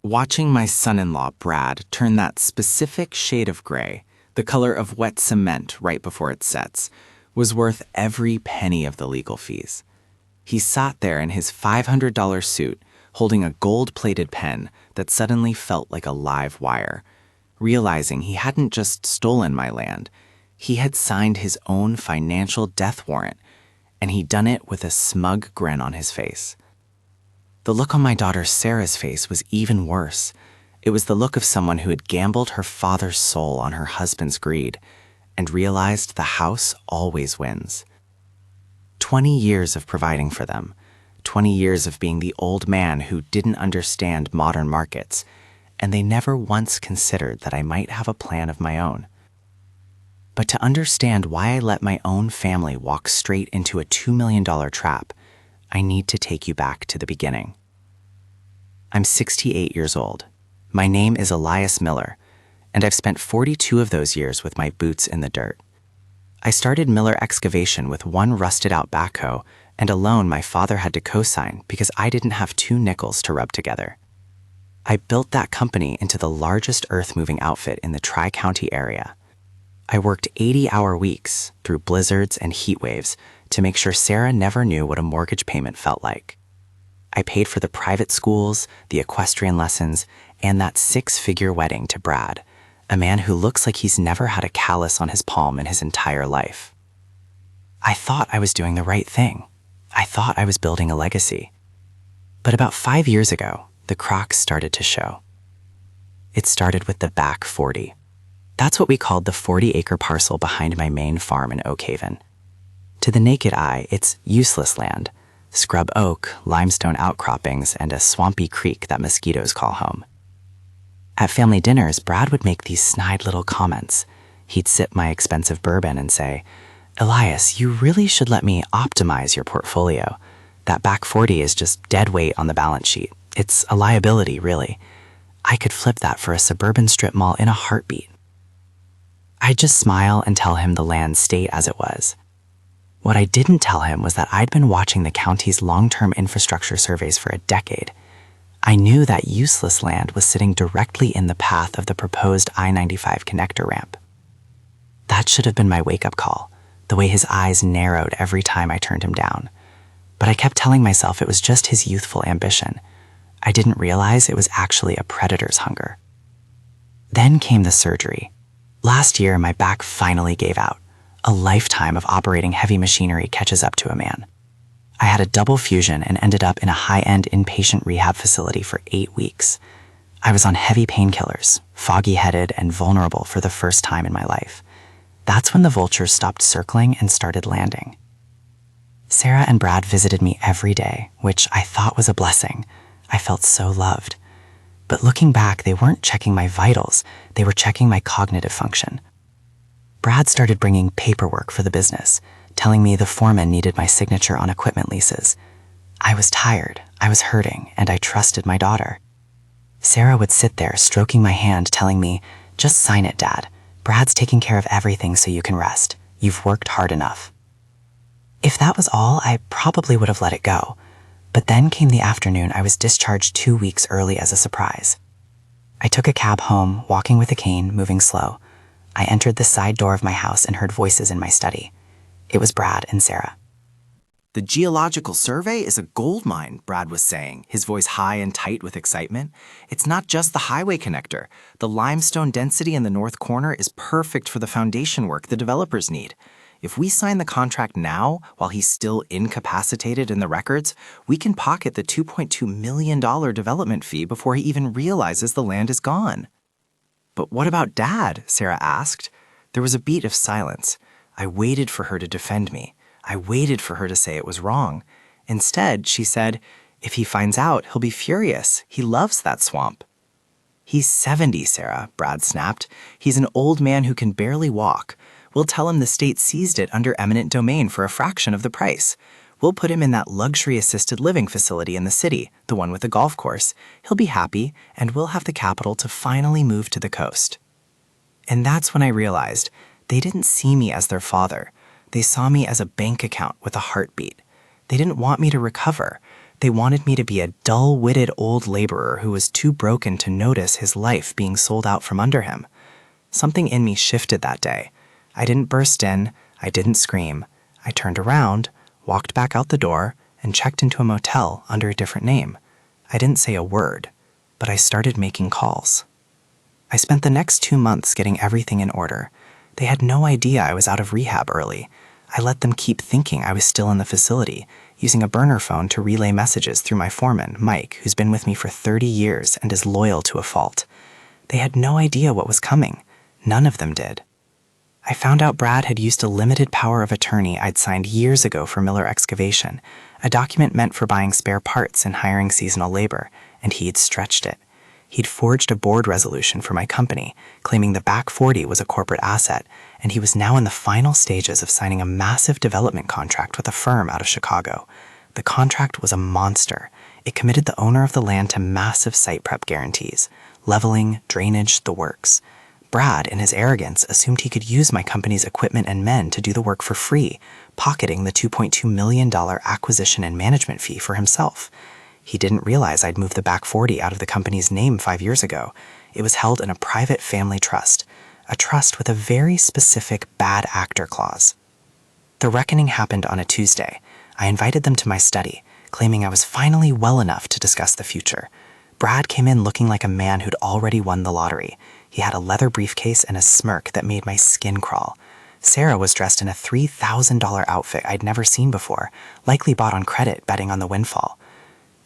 Watching my son-in-law, Brad, turn that specific shade of gray, the color of wet cement right before it sets, was worth every penny of the legal fees. He sat there in his $500 suit, holding a gold-plated pen that suddenly felt like a live wire, realizing he hadn't just stolen my land, he had signed his own financial death warrant, and he'd done it with a smug grin on his face. The look on my daughter Sarah's face was even worse. It was the look of someone who had gambled her father's soul on her husband's greed and realized the house always wins. 20 years of providing for them, 20 years of being the old man who didn't understand modern markets, and they never once considered that I might have a plan of my own. But to understand why I let my own family walk straight into a $2 million trap, I need to take you back to the beginning. I'm 68 years old. My name is Elias Miller, and I've spent 42 of those years with my boots in the dirt. I started Miller Excavation with one rusted-out backhoe and a loan my father had to co-sign because I didn't have 2 nickels to rub together. I built that company into the largest earth-moving outfit in the Tri-County area. I worked 80-hour weeks through blizzards and heat waves to make sure Sarah never knew what a mortgage payment felt like. I paid for the private schools, the equestrian lessons, and that 6-figure wedding to Brad, a man who looks like he's never had a callus on his palm in his entire life. I thought I was doing the right thing. I thought I was building a legacy. But about 5 years ago, the cracks started to show. It started with the back 40. That's what we called the 40-acre parcel behind my main farm in Oak Haven. To the naked eye, it's useless land, scrub oak, limestone outcroppings, and a swampy creek that mosquitoes call home. At family dinners, Brad would make these snide little comments. He'd sip my expensive bourbon and say, "Elias, you really should let me optimize your portfolio. That back 40 is just dead weight on the balance sheet. It's a liability, really. I could flip that for a suburban strip mall in a heartbeat." I'd just smile and tell him the land stayed as it was. What I didn't tell him was that I'd been watching the county's long-term infrastructure surveys for a decade. I knew that useless land was sitting directly in the path of the proposed I-95 connector ramp. That should have been my wake-up call, the way his eyes narrowed every time I turned him down. But I kept telling myself it was just his youthful ambition. I didn't realize it was actually a predator's hunger. Then came the surgery. Last year, my back finally gave out. A lifetime of operating heavy machinery catches up to a man. I had a double fusion and ended up in a high-end inpatient rehab facility for 8 weeks. I was on heavy painkillers, foggy-headed and vulnerable for the first time in my life. That's when the vultures stopped circling and started landing. Sarah and Brad visited me every day, which I thought was a blessing. I felt so loved. But looking back, they weren't checking my vitals, they were checking my cognitive function. Brad started bringing paperwork for the business, telling me the foreman needed my signature on equipment leases. I was tired, I was hurting, and I trusted my daughter. Sarah would sit there stroking my hand, telling me, "Just sign it, Dad. Brad's taking care of everything so you can rest. You've worked hard enough." If that was all, I probably would have let it go. But then came the afternoon I was discharged 2 weeks early as a surprise. I took a cab home, walking with a cane, moving slow. I entered the side door of my house and heard voices in my study. It was Brad and Sarah. "The geological survey is a gold mine," Brad was saying, his voice high and tight with excitement. "It's not just the highway connector. The limestone density in the north corner is perfect for the foundation work the developers need. If we sign the contract now, while he's still incapacitated in the records, we can pocket the $2.2 million development fee before he even realizes the land is gone." "But what about Dad?" Sarah asked. There was a beat of silence. I waited for her to defend me. I waited for her to say it was wrong. Instead, she said, "If he finds out, he'll be furious. He loves that swamp." "He's 70, Sarah," Brad snapped. "He's an old man who can barely walk. We'll tell him the state seized it under eminent domain for a fraction of the price. We'll put him in that luxury assisted living facility in the city, the one with the golf course. He'll be happy, and we'll have the capital to finally move to the coast." And that's when I realized they didn't see me as their father. They saw me as a bank account with a heartbeat. They didn't want me to recover. They wanted me to be a dull-witted old laborer who was too broken to notice his life being sold out from under him. Something in me shifted that day. I didn't burst in, I didn't scream. I turned around, walked back out the door, and checked into a motel under a different name. I didn't say a word, but I started making calls. I spent the next 2 months getting everything in order. They had no idea I was out of rehab early. I let them keep thinking I was still in the facility, using a burner phone to relay messages through my foreman, Mike, who's been with me for 30 years and is loyal to a fault. They had no idea what was coming. None of them did. I found out Brad had used a limited power of attorney I'd signed years ago for Miller Excavation, a document meant for buying spare parts and hiring seasonal labor, and he'd stretched it. He'd forged a board resolution for my company, claiming the Back 40 was a corporate asset, and he was now in the final stages of signing a massive development contract with a firm out of Chicago. The contract was a monster. It committed the owner of the land to massive site prep guarantees, leveling, drainage, the works. Brad, in his arrogance, assumed he could use my company's equipment and men to do the work for free, pocketing the $2.2 million acquisition and management fee for himself. He didn't realize I'd moved the Back 40 out of the company's name 5 years ago. It was held in a private family trust, a trust with a very specific bad actor clause. The reckoning happened on a Tuesday. I invited them to my study, claiming I was finally well enough to discuss the future. Brad came in looking like a man who'd already won the lottery. He had a leather briefcase and a smirk that made my skin crawl. Sarah was dressed in a $3,000 outfit I'd never seen before, likely bought on credit, betting on the windfall.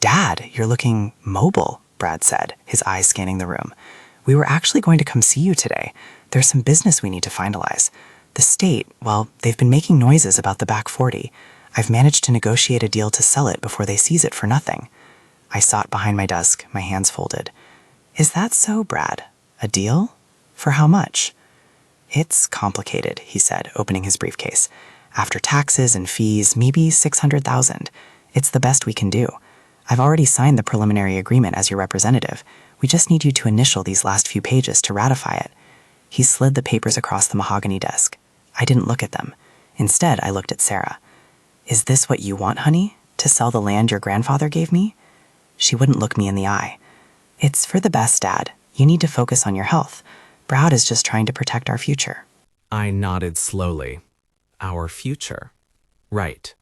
"Dad, you're looking mobile," Brad said, his eyes scanning the room. "We were actually going to come see you today. There's some business we need to finalize. The state, well, they've been making noises about the Back 40. I've managed to negotiate a deal to sell it before they seize it for nothing." I sat behind my desk, my hands folded. "Is that so, Brad? A deal? For how much?" "It's complicated," he said, opening his briefcase. "After taxes and fees, maybe $600,000. It's the best we can do. I've already signed the preliminary agreement as your representative. We just need you to initial these last few pages to ratify it." He slid the papers across the mahogany desk. I didn't look at them. Instead, I looked at Sarah. "Is this what you want, honey? To sell the land your grandfather gave me?" She wouldn't look me in the eye. "It's for the best, Dad. You need to focus on your health. Brad is just trying to protect our future." I nodded slowly. Our future. Right.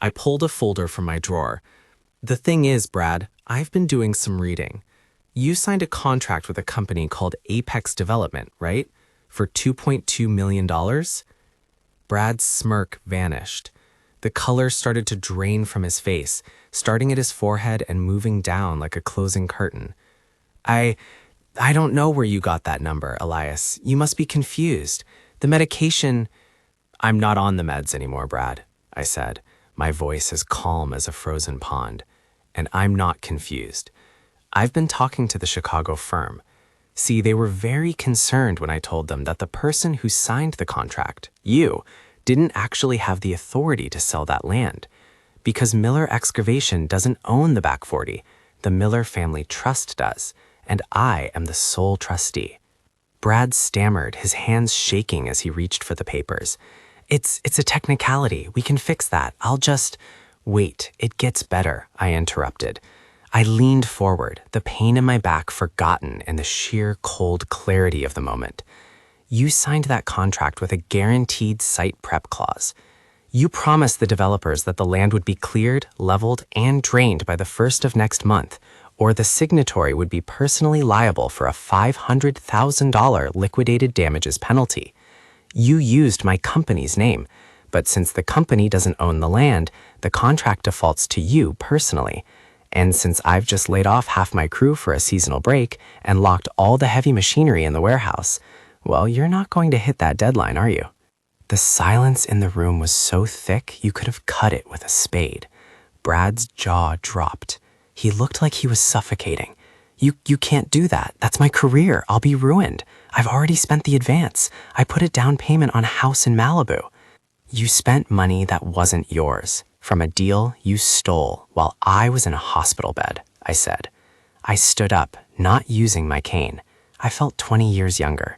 I pulled a folder from my drawer. "The thing is, Brad, I've been doing some reading. You signed a contract with a company called Apex Development, right? For $2.2 million? Brad's smirk vanished. The color started to drain from his face, starting at his forehead and moving down like a closing curtain. I don't know where you got that number, Elias. You must be confused. The medication—" "I'm not on the meds anymore, Brad," I said, my voice as calm as a frozen pond. "And I'm not confused. I've been talking to the Chicago firm. See, they were very concerned when I told them that the person who signed the contract, you, didn't actually have the authority to sell that land. Because Miller Excavation doesn't own the Back 40, the Miller Family Trust does, and I am the sole trustee." Brad stammered, his hands shaking as he reached for the papers. It's a technicality. We can fix that. I'll just—" "Wait, it gets better," I interrupted. I leaned forward, the pain in my back forgotten in the sheer cold clarity of the moment. "You signed that contract with a guaranteed site prep clause. You promised the developers that the land would be cleared, leveled, and drained by the 1st of next month, or the signatory would be personally liable for a $500,000 liquidated damages penalty. You used my company's name, but since the company doesn't own the land, the contract defaults to you personally. And since I've just laid off half my crew for a seasonal break and locked all the heavy machinery in the warehouse, well, you're not going to hit that deadline, are you?" The silence in the room was so thick you could have cut it with a spade. Brad's jaw dropped. He looked like he was suffocating. You can't do that. That's my career. I'll be ruined. I've already spent the advance. I put a down payment on a house in Malibu." "You spent money that wasn't yours from a deal you stole while I was in a hospital bed," I said. I stood up, not using my cane. I felt 20 years younger.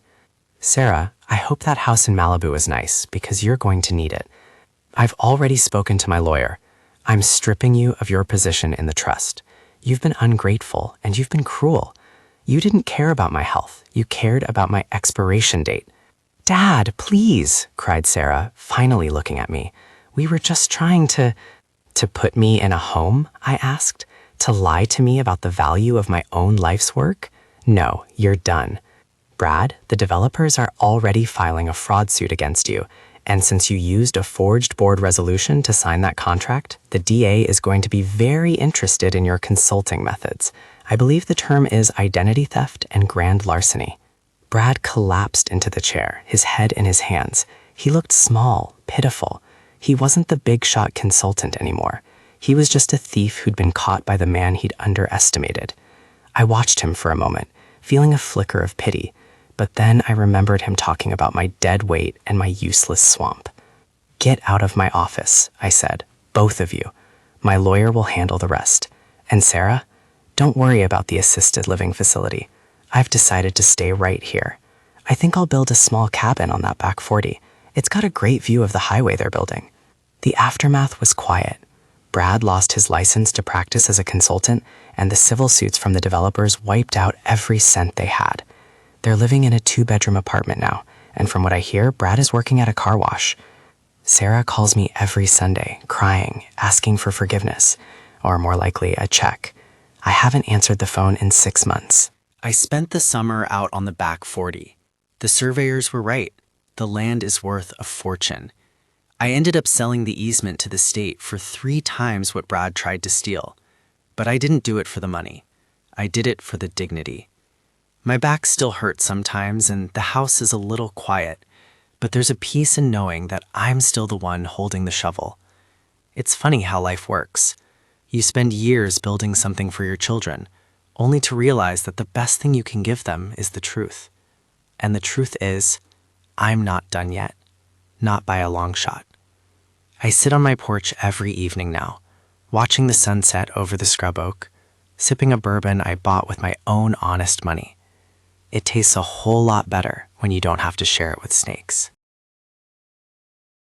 "Sarah, I hope that house in Malibu is nice because you're going to need it. I've already spoken to my lawyer. I'm stripping you of your position in the trust. You've been ungrateful and you've been cruel. You didn't care about my health. You cared about my expiration date. Dad, please, cried Sarah, finally looking at me. We were just trying to put me in a home, I asked. To lie to me about the value of my own life's work? No, you're done. Brad, the developers are already filing a fraud suit against you, and since you used a forged board resolution to sign that contract, the DA is going to be very interested in your consulting methods. I believe the term is identity theft and grand larceny. Brad collapsed into the chair, his head in his hands. He looked small, pitiful. He wasn't the big-shot consultant anymore. He was just a thief who'd been caught by the man he'd underestimated. I watched him for a moment, feeling a flicker of pity, but then I remembered him talking about my dead weight and my useless swamp. Get out of my office, I said, both of you. My lawyer will handle the rest. And Sarah, don't worry about the assisted living facility. I've decided to stay right here. I think I'll build a small cabin on that back 40. It's got a great view of the highway they're building. The aftermath was quiet. Brad lost his license to practice as a consultant, and the civil suits from the developers wiped out every cent they had. They're living in a 2-bedroom apartment now, and from what I hear, Brad is working at a car wash. Sarah calls me every Sunday, crying, asking for forgiveness, or more likely, a check. I haven't answered the phone in 6 months. I spent the summer out on the back 40. The surveyors were right. The land is worth a fortune. I ended up selling the easement to the state for 3 times what Brad tried to steal. But I didn't do it for the money. I did it for the dignity. My back still hurts sometimes, and the house is a little quiet, but there's a peace in knowing that I'm still the one holding the shovel. It's funny how life works. You spend years building something for your children, only to realize that the best thing you can give them is the truth. And the truth is, I'm not done yet. Not by a long shot. I sit on my porch every evening now, watching the sunset over the scrub oak, sipping a bourbon I bought with my own honest money. It tastes a whole lot better when you don't have to share it with snakes.